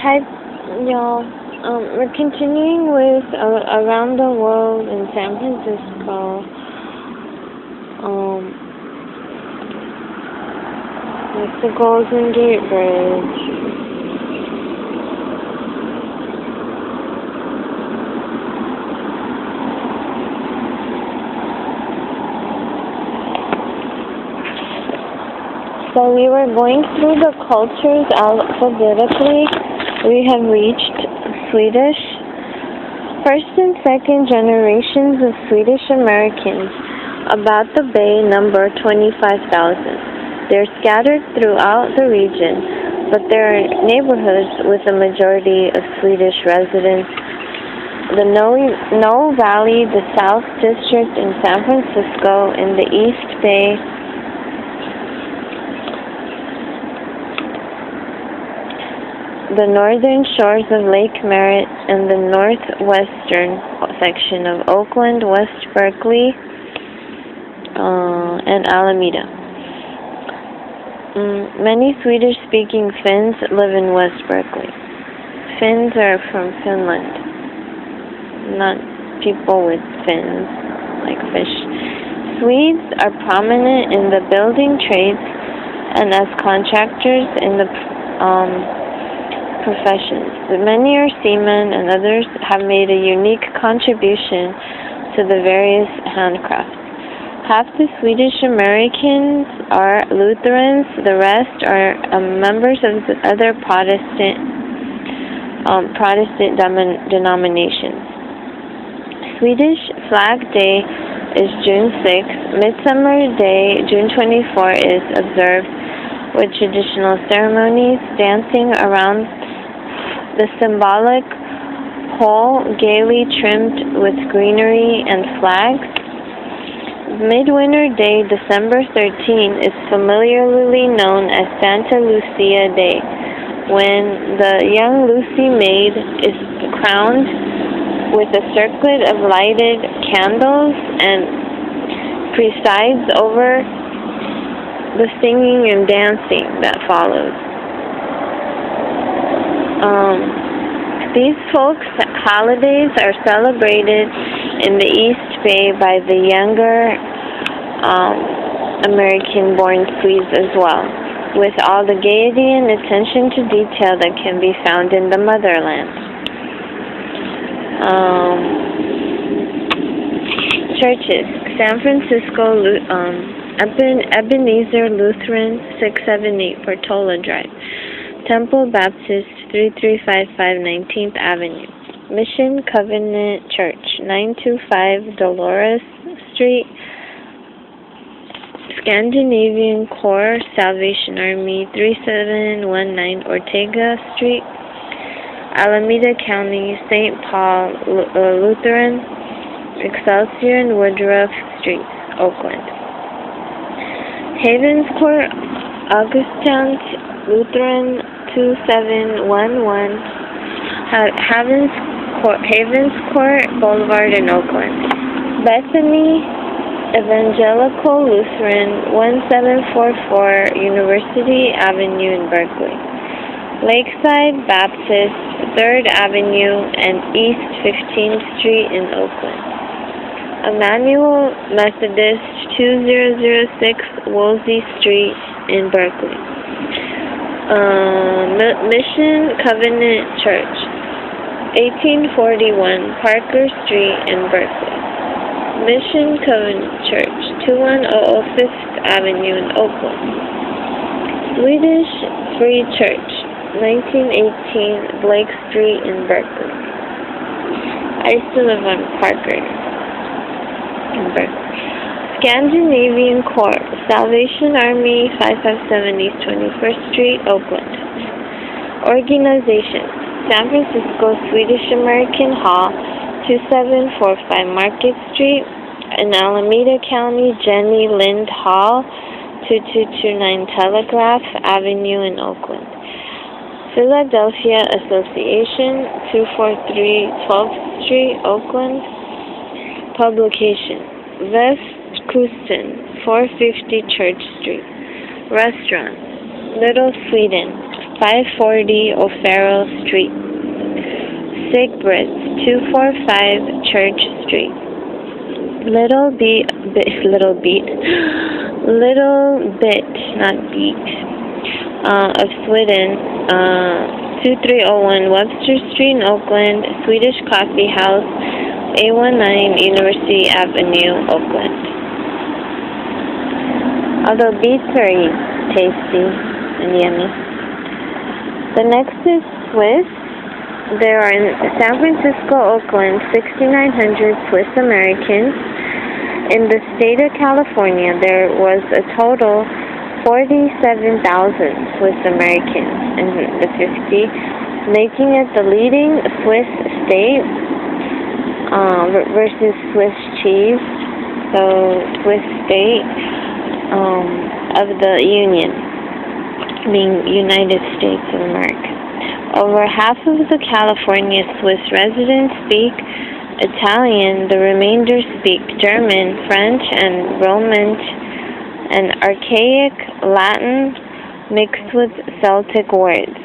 Hi, y'all. We're continuing with Around the World in San Francisco. It's the Golden Gate Bridge. So we were going through the cultures alphabetically. We have reached Swedish. First and second generations of Swedish Americans, about the bay, number 25,000. They're scattered throughout the region, but there are neighborhoods with a majority of Swedish residents. The Noe Valley, the South District in San Francisco, in the East Bay, the northern shores of Lake Merritt, and the northwestern section of Oakland, West Berkeley, and Alameda. Many Swedish-speaking Finns live in West Berkeley. Finns are from Finland, not people with fins, like fish. Swedes are prominent in the building trades and as contractors in the professions. Many are seamen, and others have made a unique contribution to the various handcrafts. Half the Swedish Americans are Lutherans, the rest are members of the other Protestant denominations. Swedish Flag Day is June 6th. Midsummer Day, June 24, is observed with traditional ceremonies, dancing around the symbolic pole, gaily trimmed with greenery and flags. Midwinter Day, December 13, is familiarly known as Santa Lucia Day, when the young Lucy Maid is crowned with a circlet of lighted candles and presides over the singing and dancing that follows. These folks' holidays are celebrated in the East Bay by the younger American-born Swedes as well, with all the gaiety and attention to detail that can be found in the motherland. Churches: San Francisco Ebenezer Lutheran, 678 Portola Drive. Temple Baptist, 3355 19th Avenue. Mission Covenant Church, 925 Dolores Street. Scandinavian Corps Salvation Army, 3719 Ortega Street. Alameda County, St. Paul Lutheran, Excelsior and Woodruff Streets, Oakland. Havens Court, Augustown Lutheran, 2711 Havens Court Boulevard in Oakland. Bethany Evangelical Lutheran, 1744 University Avenue in Berkeley. Lakeside Baptist, 3rd Avenue and East 15th Street in Oakland. Emmanuel Methodist, 2006 Woolsey Street in Berkeley. Mission Covenant Church, 1841 Parker Street in Berkeley. Mission Covenant Church, 2100 5th Avenue in Oakland. Swedish Free Church, 1918 Blake Street in Berkeley. I used to live on Parker in Berkeley. Scandinavian Corps, Salvation Army, 557 East 21st Street, Oakland. Organization: San Francisco Swedish American Hall, 2745 Market Street. In Alameda County, Jenny Lind Hall, 2229 Telegraph Avenue in Oakland. Philadelphia Association, 243 12th Street, Oakland. Publication: Västkusten, 450 Church Street. Restaurant: Little Sweden, 540 O'Farrell Street. Sigbrits, 245 Church Street. Little bit, not beat, of Sweden, 2301 Webster Street in Oakland, Swedish Coffee House, 819 University Avenue, Oakland. Although beets are tasty and yummy. The next is Swiss. There are in San Francisco, Oakland, 6,900 Swiss Americans. In the state of California, there was a total 47,000 Swiss Americans in the 50s, making it the leading Swiss state versus Swiss cheese, so Swiss state of the Union, being United States of America. Over half of the California Swiss residents speak Italian, the remainder speak German, French, and Romance, and archaic Latin mixed with Celtic words.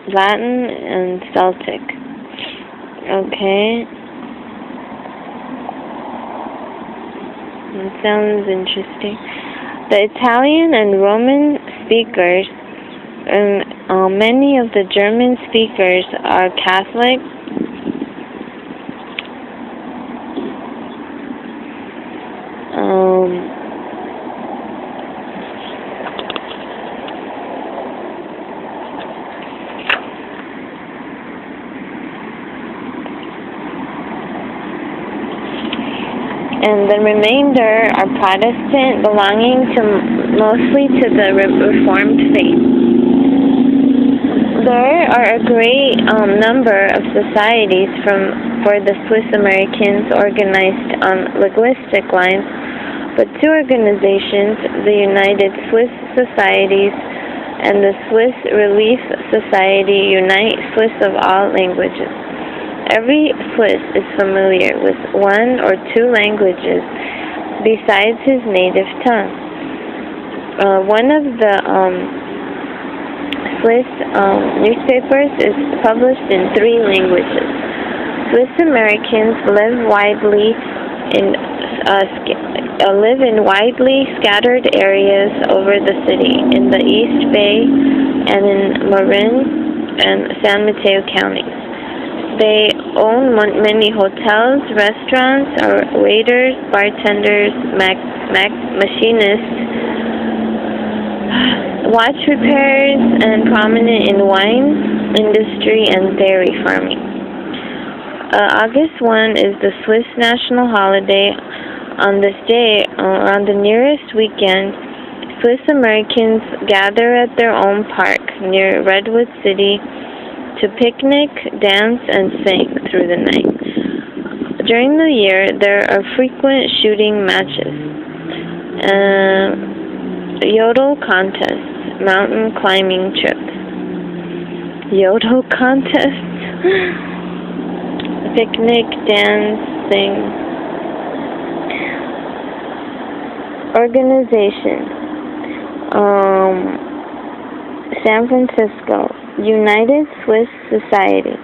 Latin and Celtic. Okay. That sounds interesting. The Italian and Roman speakers and many of the German speakers are Catholic. And the remainder are Protestant, belonging mostly to the Reformed faith. There are a great number of societies for the Swiss Americans organized on linguistic lines, but two organizations, the United Swiss Societies and the Swiss Relief Society, unite Swiss of all languages. Every Swiss is familiar with one or two languages besides his native tongue. One of the Swiss newspapers is published in 3 languages. Swiss Americans live in widely scattered areas over the city, in the East Bay and in Marin and San Mateo counties. They own many hotels, restaurants, or waiters, bartenders, machinists, watch repairs, and prominent in wine industry and dairy farming. August 1 is the Swiss national holiday. On this day, on the nearest weekend, Swiss Americans gather at their own park near Redwood City to picnic, dance, and sing through the night. During the year, there are frequent shooting matches, yodel contests, mountain climbing trips, yodel contests, picnic, dance, sing. Organization, San Francisco, United Swiss Society,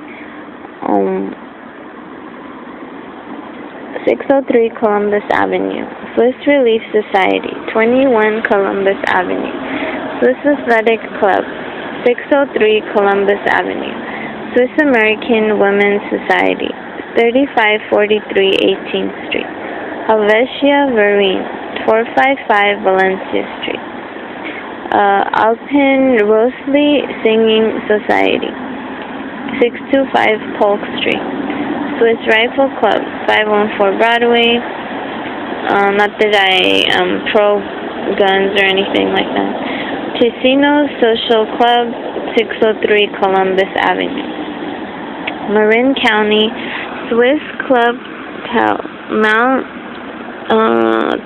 603 Columbus Avenue. Swiss Relief Society, 21 Columbus Avenue. Swiss Athletic Club, 603 Columbus Avenue. Swiss American Women's Society, 3543 18th Street. Helvetia Vereen, 455 Valencia Street. Alpin Rosalie Singing Society, 625 Polk Street. Swiss Rifle Club, 514 Broadway. Not that I am pro guns or anything like that. Ticino Social Club, 603 Columbus Avenue. Marin County Swiss Club,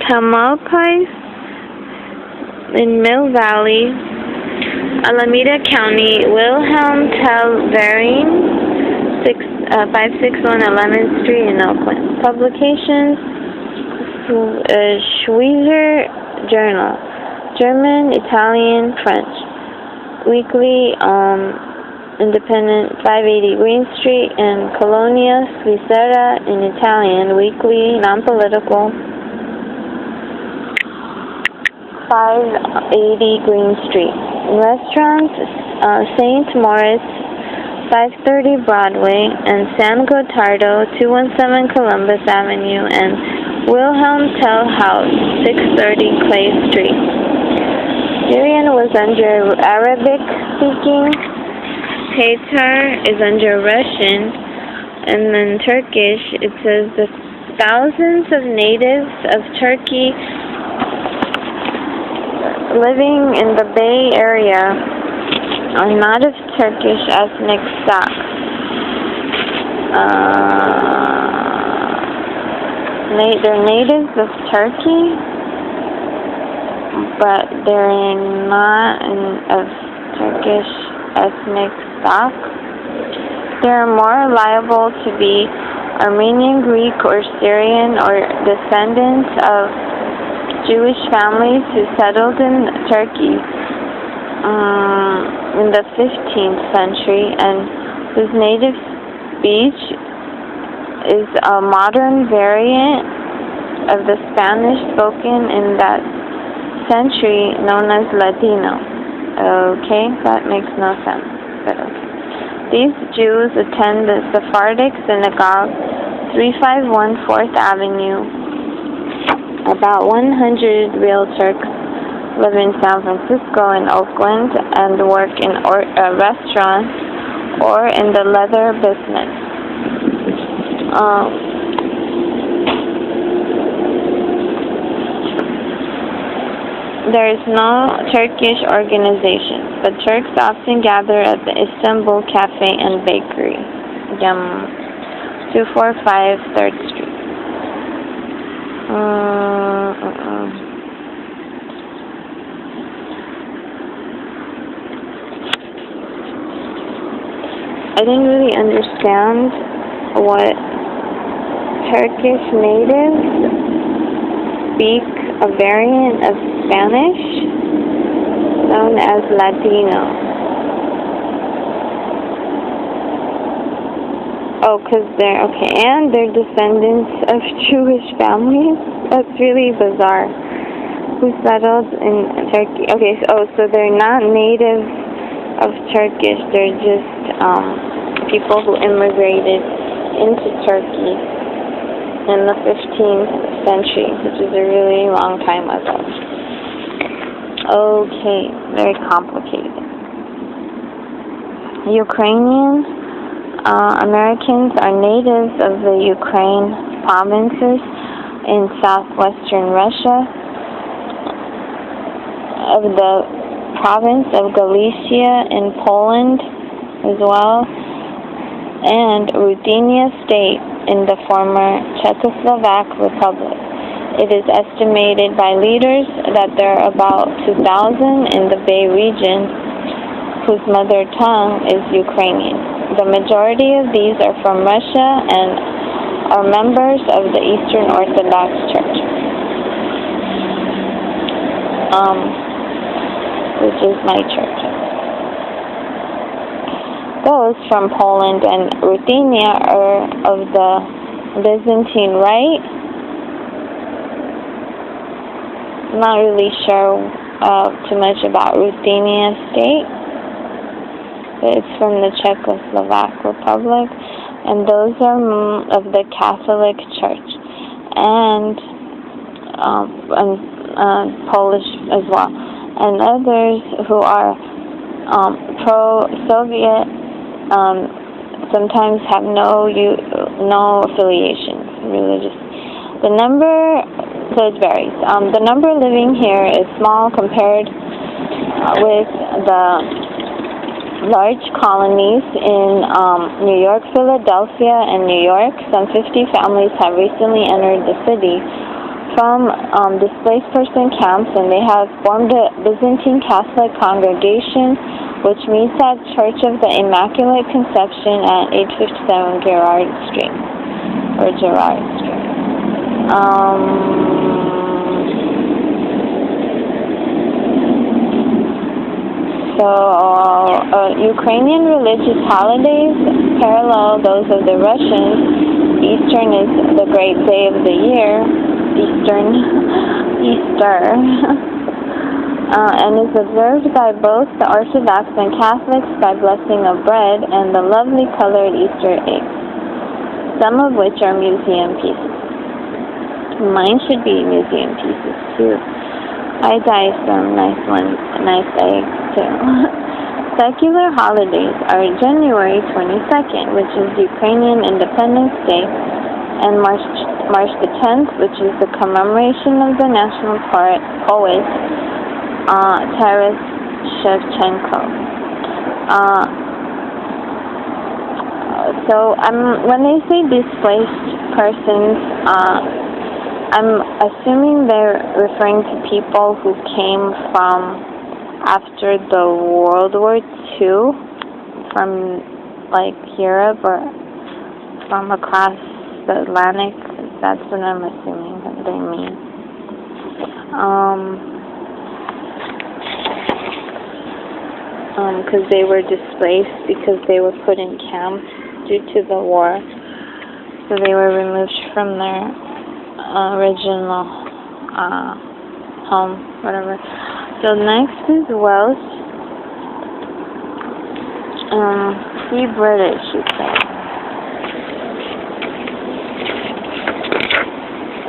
Tamalpais in Mill Valley. Alameda County Wilhelm Tell Vereen, 561 11th Street in Oakland. Publications: Schweizer Journal, German, Italian, French. Weekly, Independent, 580 Green Street, and Colonia Svizzera in Italian. Weekly, non-political, 580 Green Street. Restaurants, St. Moritz, 530 Broadway, and San Gotardo, 217 Columbus Avenue, and Wilhelm Tell House, 630 Clay Street. Syrian was under Arabic speaking, Tatar is under Russian, and then Turkish, it says the thousands of natives of Turkey living in the Bay Area are not of Turkish ethnic stock. They're natives of Turkey, but they're not of Turkish ethnic stock. They're more liable to be Armenian, Greek, or Syrian, or descendants of Jewish families who settled in Turkey in the 15th century, and whose native speech is a modern variant of the Spanish spoken in that century, known as Latino. Okay, that makes no sense, but okay. These Jews attend the Sephardic Synagogue, 351 4th Avenue. About 100 real Turks live in San Francisco and Oakland and work in restaurants or in the leather business. There is no Turkish organization, but Turks often gather at the Istanbul Cafe and Bakery, 245 3rd Street. I didn't really understand what Turkish natives speak a variant of Spanish known as Latino. Oh, because they're, okay, and they're descendants of Jewish families? That's really bizarre. Who settled in Turkey? Okay, so they're not natives of Turkish, they're just people who immigrated into Turkey in the 15th century, which is a really long time ago. Okay, very complicated. Ukrainian Americans are natives of the Ukraine provinces in southwestern Russia, of the province of Galicia in Poland as well, and Ruthenia State in the former Czechoslovak Republic. It is estimated by leaders that there are about 2,000 in the Bay region whose mother tongue is Ukrainian. The majority of these are from Russia and are members of the Eastern Orthodox Church, which is my church. Those from Poland and Ruthenia are of the Byzantine Rite. I'm not really sure too much about Ruthenia State, but it's from the Czechoslovak Republic, and those are of the Catholic Church, and Polish as well, and others who are pro-Soviet sometimes have no affiliations religious. The number, so it varies. The number living here is small compared with the large colonies in New York, Philadelphia, and New York. Some 50 families have recently entered the city from displaced person camps, and they have formed a Byzantine Catholic congregation which meets at Church of the Immaculate Conception at 857 Gerrard Street, or Gerrard Street. So, Ukrainian religious holidays parallel those of the Russians. Eastern is the great day of the year, Easter, and is observed by both the Orthodox and Catholics by blessing of bread and the lovely colored Easter eggs, some of which are museum pieces. Mine should be museum pieces too. I dye some nice eggs too. Secular holidays are January 22nd, which is Ukrainian Independence Day, and March the 10th, which is the commemoration of the national poet Taras Shevchenko. So when they say displaced persons, I'm assuming they're referring to people who came from after the World War II, from like Europe or from across the Atlantic. That's what I'm assuming that they mean. Because they were displaced because they were put in camps due to the war. So they were removed from their original home, whatever. So next is Welsh. See British, you say.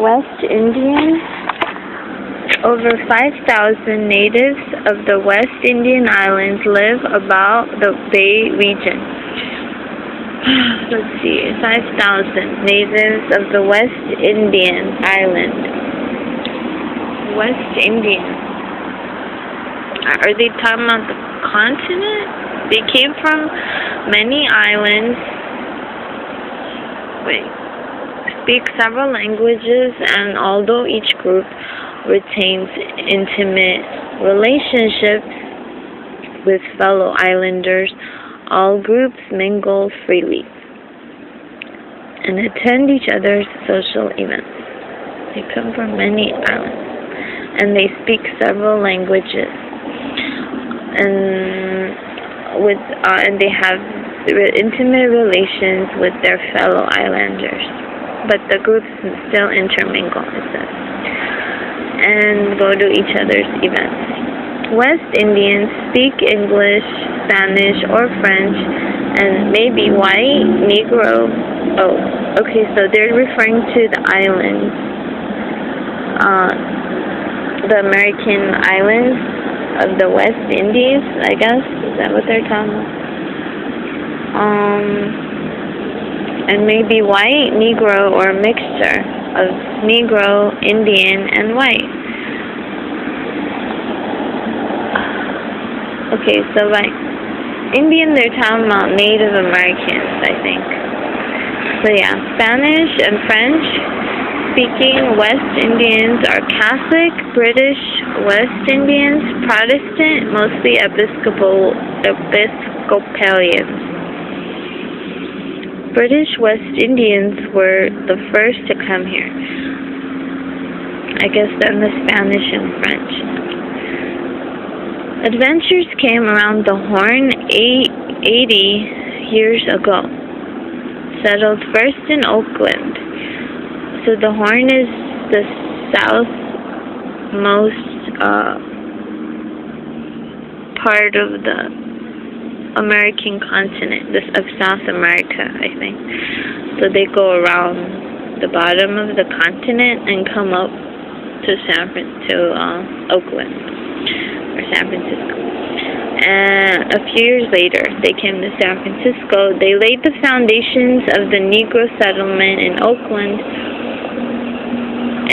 West Indian. Over 5,000 natives of the West Indian Islands live about the Bay region. Let's see, 5,000 natives of the West Indian Island. West Indian. Are they talking about the continent? They came from many islands. Speak several languages, and although each group retains intimate relationships with fellow islanders, all groups mingle freely and attend each other's social events. They come from many islands, and they speak several languages, and they have intimate relations with their fellow islanders. But the groups still intermingle, it says, and go to each other's events. West Indians speak English, Spanish, or French, and maybe white, Negro. Oh, okay, so they're referring to the islands, the American islands of the West Indies, I guess. Is that what they're talking about? And maybe white, Negro, or a mixture of Negro, Indian, and white. Okay, so by Indian, they're talking about Native Americans, I think. So yeah, Spanish and French-speaking West Indians are Catholic, British West Indians, Protestant, mostly Episcopalians. British West Indians were the first to come here. I guess then the Spanish and French. Adventurers came around the Horn 80 years ago. Settled first in Oakland. So the Horn is the southmost part of the American continent, of South America, I think. So they go around the bottom of the continent and come up to Oakland or San Francisco. And a few years later, they came to San Francisco. They laid the foundations of the Negro settlement in Oakland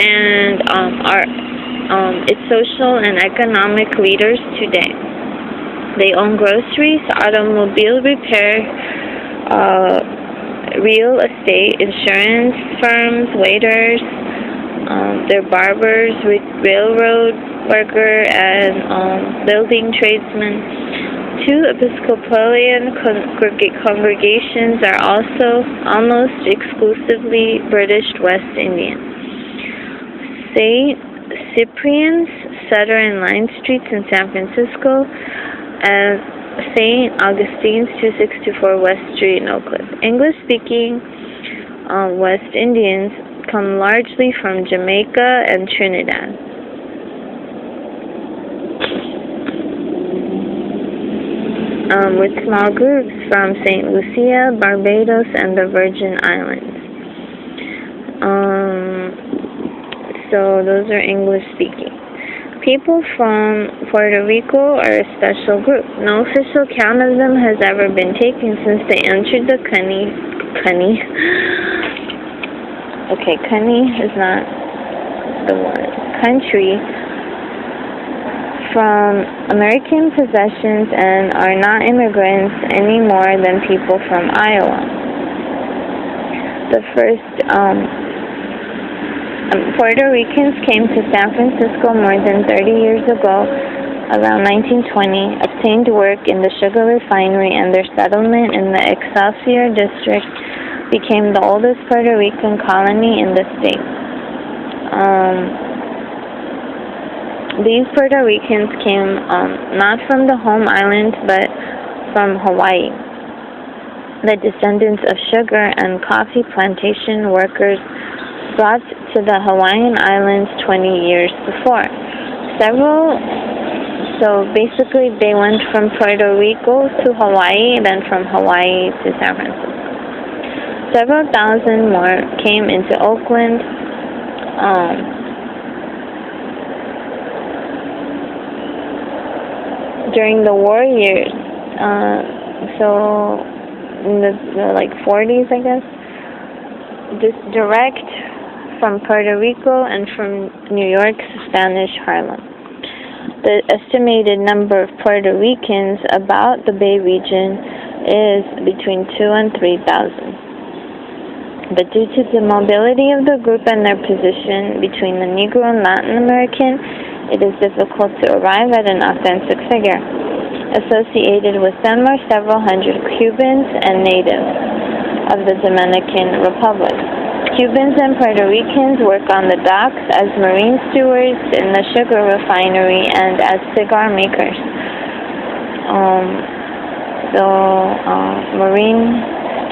and are its social and economic leaders today. They own groceries, automobile repair, real estate, insurance firms, waiters, they're barbers, railroad worker, and building tradesmen. Two Episcopalian congregations are also almost exclusively British West Indian. St. Cyprian's, Sutter and Line Streets in San Francisco, as St. Augustine's, 264 West Street in Oak Cliff. English-speaking West Indians come largely from Jamaica and Trinidad. With small groups from St. Lucia, Barbados, and the Virgin Islands. So those are English-speaking. People from Puerto Rico are a special group. No official count of them has ever been taken since they entered the Cunny is not the word. Country from American possessions and are not immigrants any more than people from Iowa. The first Puerto Ricans came to San Francisco more than 30 years ago, around 1920, obtained work in the sugar refinery, and their settlement in the Excelsior district became the oldest Puerto Rican colony in the state. These Puerto Ricans came not from the home island, but from Hawaii. The descendants of sugar and coffee plantation workers brought to the Hawaiian Islands 20 years before. So basically they went from Puerto Rico to Hawaii, then from Hawaii to San Francisco. Several thousand more came into Oakland. During the war years, so in the 40s, I guess, just direct from Puerto Rico and from New York's Spanish Harlem. The estimated number of Puerto Ricans about the Bay region is between 2,000 and 3,000. But due to the mobility of the group and their position between the Negro and Latin American, it is difficult to arrive at an authentic figure. Associated with them are several hundred Cubans and natives of the Dominican Republic. Cubans and Puerto Ricans work on the docks as marine stewards in the sugar refinery and as cigar makers. Marine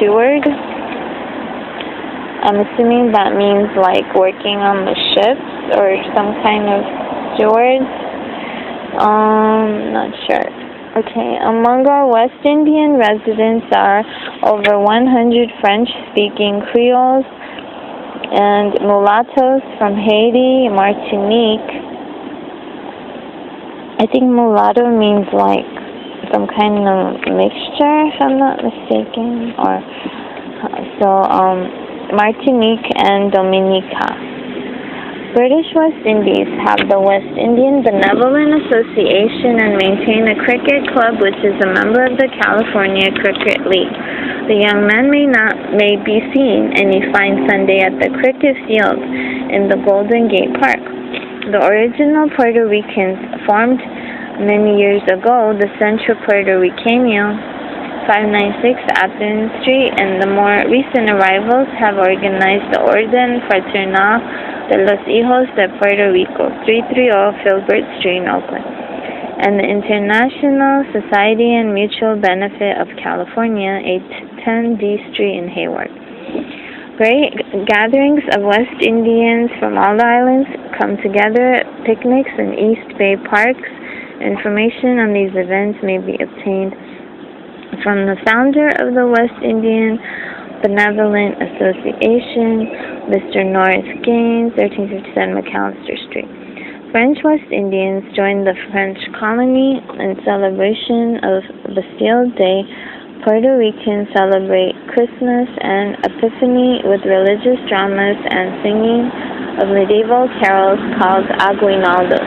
steward, I'm assuming that means like working on the ships or some kind of steward. Not sure. Okay, among our West Indian residents are over 100 French-speaking Creoles and mulattoes from Haiti, Martinique. I think mulatto means like some kind of mixture, if I'm not mistaken, or Martinique and Dominica. British West Indies have the West Indian Benevolent Association and maintain a cricket club which is a member of the California Cricket League. The young men may be seen any fine Sunday at the cricket field in the Golden Gate Park. The original Puerto Ricans formed many years ago the Centro Puerto Riqueño, 596 Athens Street, and the more recent arrivals have organized the Orden Fraternal de los Hijos de Puerto Rico, 330 Filbert Street in Oakland, and the International Society and Mutual Benefit of California, 810 D Street in Hayward. Great gatherings of West Indians from all the islands come together at picnics in East Bay parks. Information on these events may be obtained from the founder of the West Indian Benevolent Association, Mr. Norris Gaines, 1357 McAllister Street. French West Indians joined the French colony in celebration of Bastille Day. Puerto Ricans celebrate Christmas and Epiphany with religious dramas and singing of medieval carols called aguinaldos.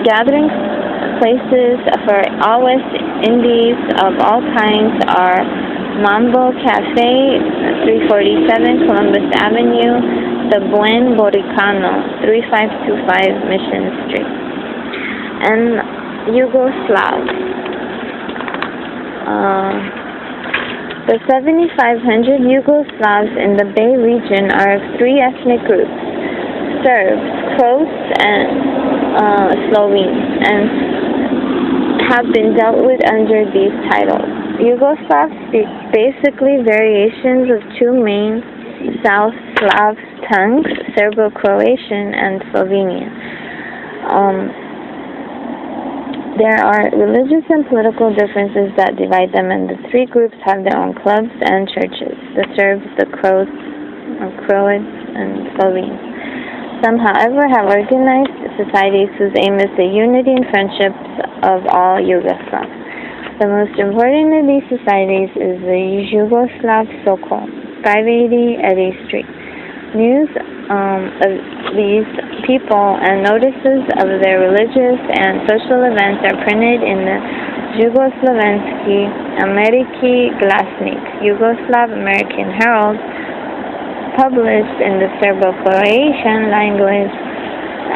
Gathering places for all West Indies of all kinds are Mambo Cafe, 347 Columbus Avenue, the Buen Boricano, 3525 Mission Street, and Yugoslav. The 7,500 Yugoslavs in the Bay region are of three ethnic groups: Serbs, Croats, and Slovenes, and have been dealt with under these titles. Yugoslav speak basically variations of two main South Slav tongues, Serbo-Croatian and Slovenian. There are religious and political differences that divide them, and the three groups have their own clubs and churches: the Serbs, the Croats, and Slovenes. Some, however, have organized societies whose aim is the unity and friendships of all Yugoslavs. The most important of these societies is the Yugoslav Sokol, 580 Eddy Street. News of these people and notices of their religious and social events are printed in the Jugoslavenski Ameriki Glasnik, Yugoslav American Herald, published in the Serbo-Croatian language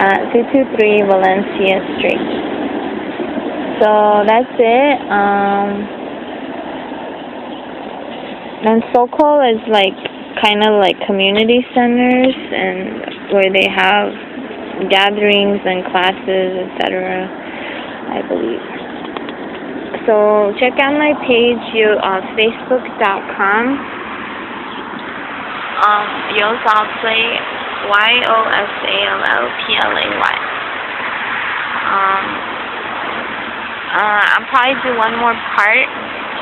at 223 Valencia Street. So that's it. And Sokol is kind of like community centers, and where they have gatherings and classes, etc., I believe. So check out my page, facebook.com. Yosalplay, YOSALLPLAY. I'll probably do one more part,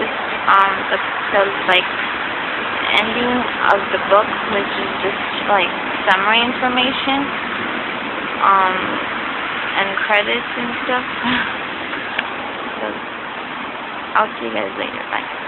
just the ending of the book, which is just summary information, and credits and stuff. So I'll see you guys later. Bye.